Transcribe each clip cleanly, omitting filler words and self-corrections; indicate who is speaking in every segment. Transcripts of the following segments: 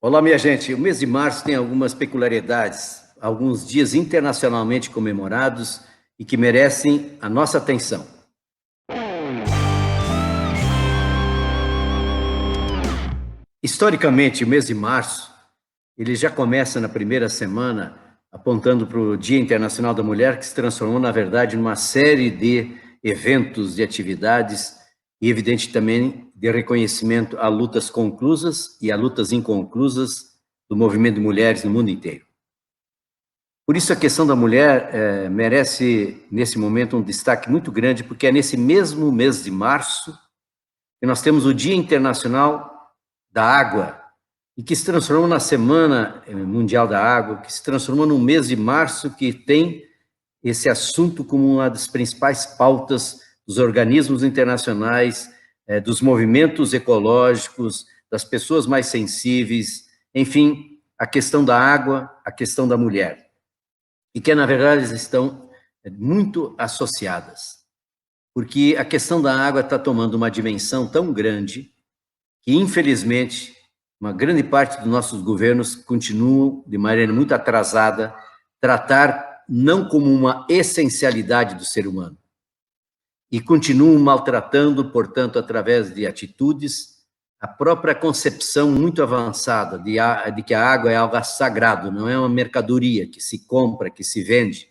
Speaker 1: Olá, minha gente. O mês de março tem algumas peculiaridades, alguns dias internacionalmente comemorados e que merecem a nossa atenção. Historicamente, o mês de março, ele já começa na primeira semana apontando para o Dia Internacional da Mulher, que se transformou, na verdade, numa série de eventos, de atividades e, evidente, também de reconhecimento a lutas conclusas e a lutas inconclusas do movimento de mulheres no mundo inteiro. Por isso, a questão da mulher merece, nesse momento, um destaque muito grande, porque é nesse mesmo mês de março que nós temos o Dia Internacional da Água, e que se transformou na Semana Mundial da Água, que se transformou no mês de março, que tem esse assunto como uma das principais pautas dos organismos internacionais, dos movimentos ecológicos, das pessoas mais sensíveis, enfim, a questão da água, a questão da mulher. E que, na verdade, eles estão muito associadas, porque a questão da água está tomando uma dimensão tão grande que, infelizmente, uma grande parte dos nossos governos continuam, de maneira muito atrasada, tratar não como uma essencialidade do ser humano, e continuam maltratando, portanto, através de atitudes, a própria concepção muito avançada de que a água é algo sagrado, não é uma mercadoria que se compra, que se vende.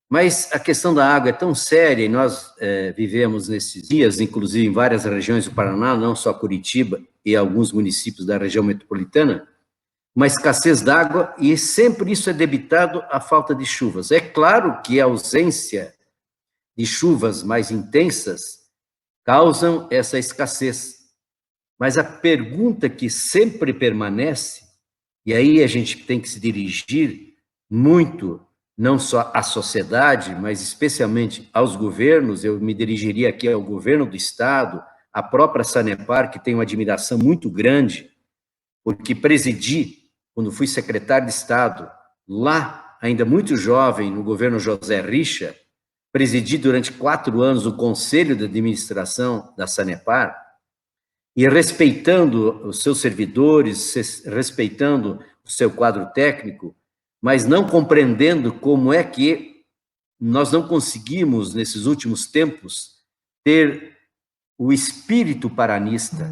Speaker 1: Mas a questão da água é tão séria, e nós vivemos nesses dias, inclusive em várias regiões do Paraná, não só Curitiba e alguns municípios da região metropolitana, uma escassez d'água, e sempre isso é debitado à falta de chuvas. É claro que a ausência de chuvas mais intensas causam essa escassez, mas a pergunta que sempre permanece, e aí a gente tem que se dirigir muito não só à sociedade, mas especialmente aos governos, eu me dirigiria aqui ao governo do Estado, à própria Sanepar, que tem uma admiração muito grande, porque presidi, quando fui secretário de Estado, lá, ainda muito jovem, no governo José Richa, presidi durante 4 anos o Conselho de Administração da Sanepar, e respeitando os seus servidores, respeitando o seu quadro técnico, mas não compreendendo como é que nós não conseguimos, nesses últimos tempos, ter o espírito paranista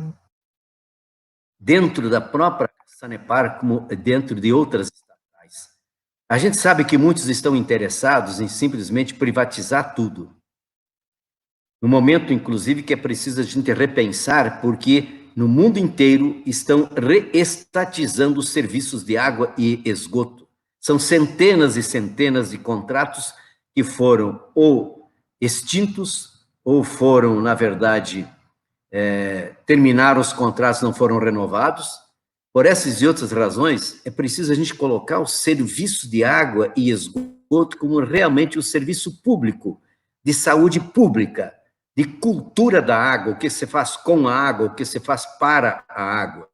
Speaker 1: dentro da própria Sanepar, como dentro de outras estatais. A gente sabe que muitos estão interessados em simplesmente privatizar tudo. No momento, inclusive, que é preciso a gente repensar, porque no mundo inteiro estão reestatizando os serviços de água e esgoto. São centenas e centenas de contratos que foram ou extintos, ou foram, na verdade, terminaram os contratos, não foram renovados. Por essas e outras razões, é preciso a gente colocar o serviço de água e esgoto como realmente o serviço público, de saúde pública, de cultura da água, o que se faz com a água, o que se faz para a água.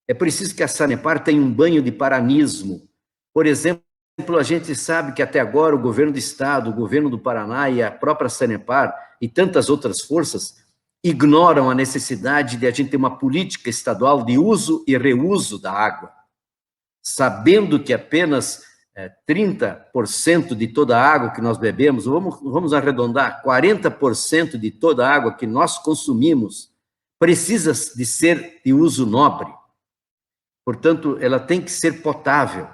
Speaker 1: É preciso que a Sanepar tenha um banho de paranismo. Por exemplo, a gente sabe que até agora o governo do Estado, o governo do Paraná e a própria Sanepar e tantas outras forças ignoram a necessidade de a gente ter uma política estadual de uso e reuso da água, sabendo que apenas 30% de toda a água que nós bebemos, vamos arredondar, 40% de toda a água que nós consumimos precisa de ser de uso nobre. Portanto, ela tem que ser potável,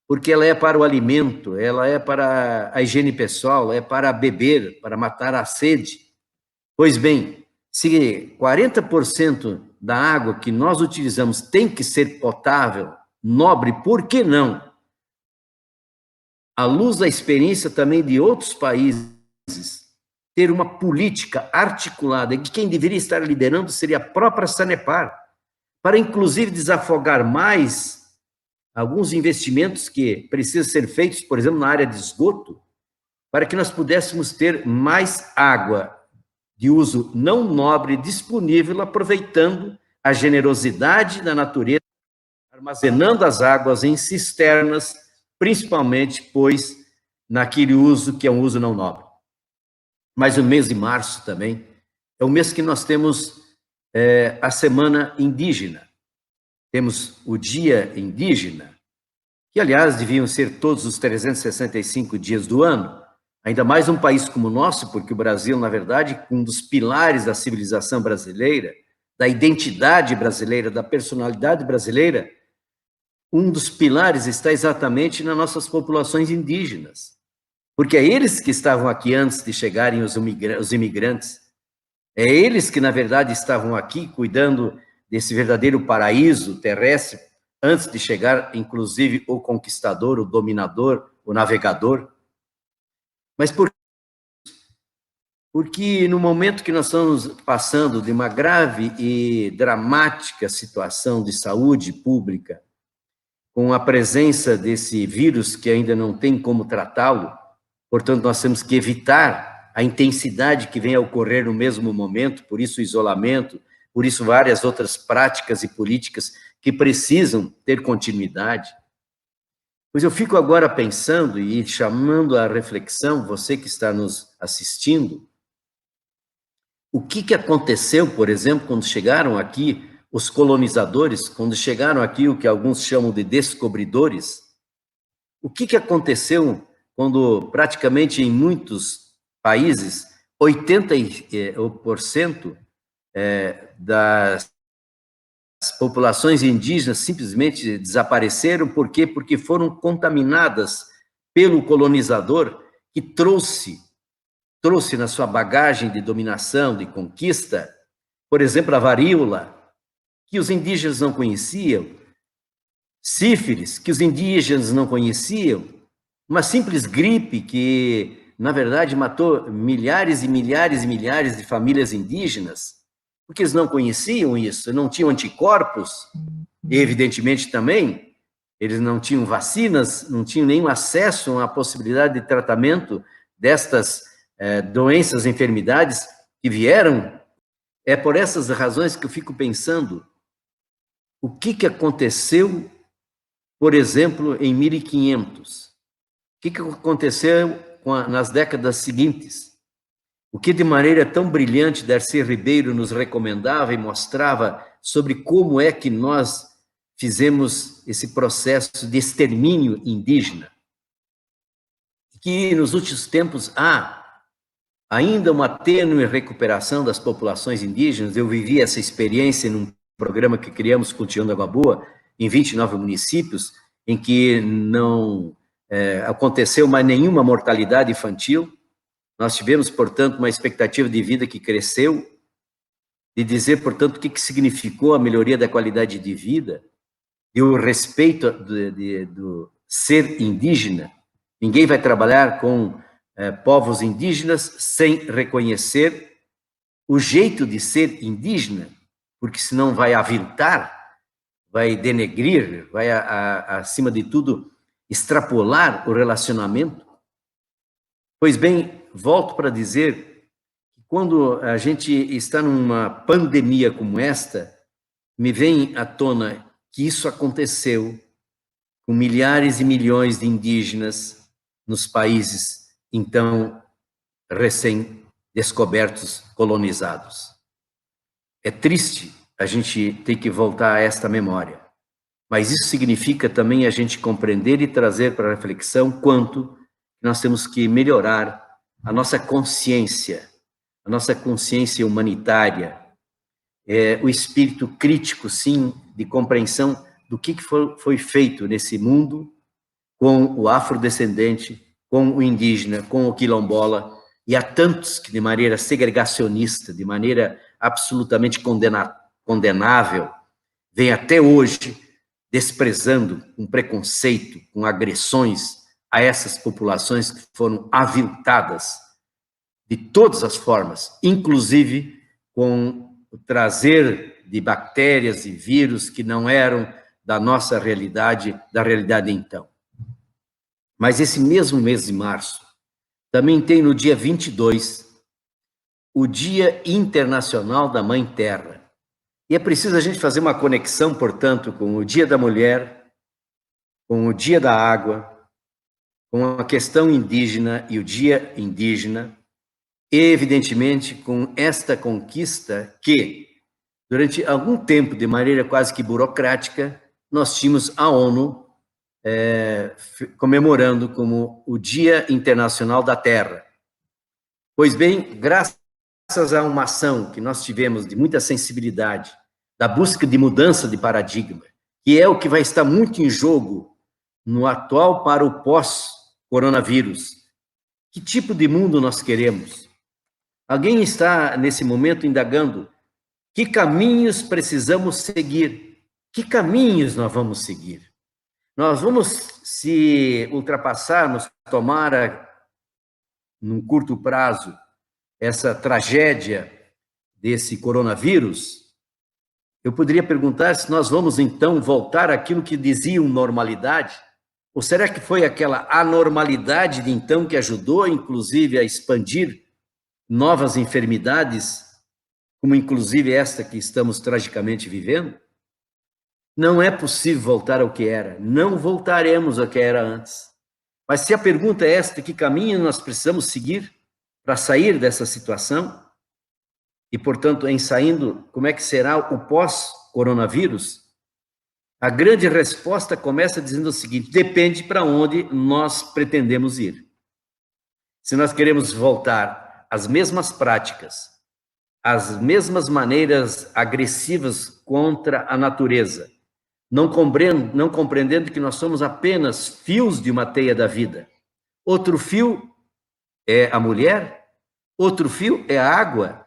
Speaker 1: porque ela é para o alimento, ela é para a higiene pessoal, é para beber, para matar a sede. Pois bem, se 40% da água que nós utilizamos tem que ser potável, nobre, por que não? À luz da experiência também de outros países, ter uma política articulada, e que quem deveria estar liderando seria a própria Sanepar, para inclusive desafogar mais alguns investimentos que precisam ser feitos, por exemplo, na área de esgoto, para que nós pudéssemos ter mais água de uso não nobre disponível, aproveitando a generosidade da natureza, armazenando as águas em cisternas, principalmente, pois, naquele uso que é um uso não nobre. Mas o mês de março também é o mês que nós temos a Semana Indígena. temos o Dia Indígena, que, aliás, deviam ser todos os 365 dias do ano, ainda mais um país como o nosso, porque o Brasil, na verdade, um dos pilares da civilização brasileira, da identidade brasileira, da personalidade brasileira, um dos pilares está exatamente nas nossas populações indígenas, porque é eles que estavam aqui antes de chegarem os imigrantes, é eles que, na verdade, estavam aqui cuidando desse verdadeiro paraíso terrestre, antes de chegar, inclusive, o conquistador, o dominador, o navegador. Mas porque no momento que nós estamos passando de uma grave e dramática situação de saúde pública, com a presença desse vírus que ainda não tem como tratá-lo, portanto, nós temos que evitar a intensidade que vem a ocorrer no mesmo momento, por isso o isolamento, por isso várias outras práticas e políticas que precisam ter continuidade. Pois eu fico agora pensando e chamando à reflexão, você que está nos assistindo, o que aconteceu, por exemplo, quando chegaram aqui os colonizadores, quando chegaram aqui o que alguns chamam de descobridores? O que aconteceu quando praticamente em muitos países 80% das populações indígenas simplesmente desapareceram? Por quê? Porque foram contaminadas pelo colonizador que trouxe na sua bagagem de dominação, de conquista, por exemplo, a varíola, que os indígenas não conheciam, sífilis, que os indígenas não conheciam, uma simples gripe que, na verdade, matou milhares e milhares e milhares de famílias indígenas, porque eles não conheciam isso, não tinham anticorpos, e, evidentemente, também, eles não tinham vacinas, não tinham nenhum acesso à possibilidade de tratamento destas doenças, enfermidades que vieram. É por essas razões que eu fico pensando o que aconteceu, por exemplo, em 1500. O que aconteceu nas décadas seguintes? O que de maneira tão brilhante Darcy Ribeiro nos recomendava e mostrava sobre como é que nós fizemos esse processo de extermínio indígena. Que nos últimos tempos há ainda uma tênue recuperação das populações indígenas. Eu vivi essa experiência num programa que criamos com o Tião da Água Boa, em 29 municípios, em que não aconteceu mais nenhuma mortalidade infantil. Nós tivemos, portanto, uma expectativa de vida que cresceu, de dizer, portanto, o que significou a melhoria da qualidade de vida e o respeito do ser indígena. Ninguém vai trabalhar com povos indígenas sem reconhecer o jeito de ser indígena, porque senão vai aviltar, vai denegrir, vai, acima de tudo, extrapolar o relacionamento. Pois bem, volto para dizer que quando a gente está numa pandemia como esta, me vem à tona que isso aconteceu com milhares e milhões de indígenas nos países, então, recém-descobertos, colonizados. É triste a gente ter que voltar a esta memória, mas isso significa também a gente compreender e trazer para a reflexão quanto nós temos que melhorar a nossa consciência humanitária, o espírito crítico, sim, de compreensão do que foi feito nesse mundo com o afrodescendente, com o indígena, com o quilombola, e há tantos que de maneira segregacionista, de maneira absolutamente condenável, vem até hoje desprezando, com preconceito, com agressões a essas populações que foram aviltadas de todas as formas, inclusive com o trazer de bactérias e vírus que não eram da nossa realidade, da realidade então. Mas esse mesmo mês de março, também tem no dia 22, o Dia Internacional da Mãe Terra. E é preciso a gente fazer uma conexão, portanto, com o Dia da Mulher, com o Dia da Água, com a questão indígena e o Dia Indígena, e, evidentemente, com esta conquista que Durante algum tempo, de maneira quase que burocrática, nós tínhamos a ONU comemorando como o Dia Internacional da Terra. Pois bem, graças a uma ação que nós tivemos de muita sensibilidade, da busca de mudança de paradigma, que é o que vai estar muito em jogo no atual para o pós-coronavírus. Que tipo de mundo nós queremos? Alguém está, nesse momento, indagando que caminhos precisamos seguir? Que caminhos nós vamos seguir? Nós vamos, se ultrapassarmos, tomara, num curto prazo, essa tragédia desse coronavírus, eu poderia perguntar se nós vamos, então, voltar àquilo que diziam normalidade? Ou será que foi aquela anormalidade de então que ajudou, inclusive, a expandir novas enfermidades, como inclusive esta que estamos tragicamente vivendo? Não é possível voltar ao que era, não voltaremos ao que era antes. Mas se a pergunta é esta, que caminho nós precisamos seguir para sair dessa situação? E, portanto, em saindo, como é que será o pós-coronavírus? A grande resposta começa dizendo o seguinte: depende para onde nós pretendemos ir. Se nós queremos voltar às mesmas práticas, às mesmas maneiras agressivas contra a natureza, não compreendendo que nós somos apenas fios de uma teia da vida. Outro fio é a mulher, outro fio é a água,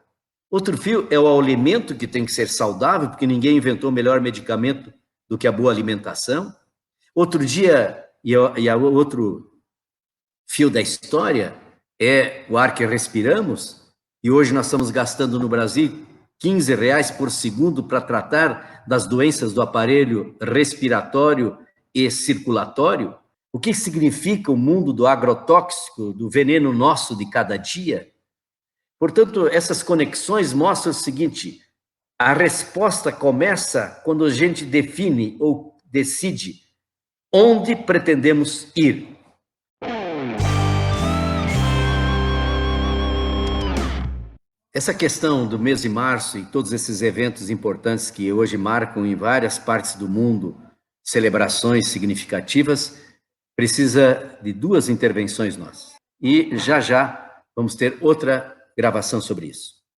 Speaker 1: outro fio é o alimento, que tem que ser saudável, porque ninguém inventou melhor medicamento do que a boa alimentação. Outro dia, outro fio da história é o ar que respiramos, e hoje nós estamos gastando no Brasil R$15 por segundo para tratar das doenças do aparelho respiratório e circulatório. O que significa o mundo do agrotóxico, do veneno nosso de cada dia? Portanto, essas conexões mostram o seguinte: a resposta começa quando a gente define ou decide onde pretendemos ir. Essa questão do mês de março e todos esses eventos importantes que hoje marcam em várias partes do mundo celebrações significativas, precisa de 2 intervenções nossas. E já vamos ter outra gravação sobre isso.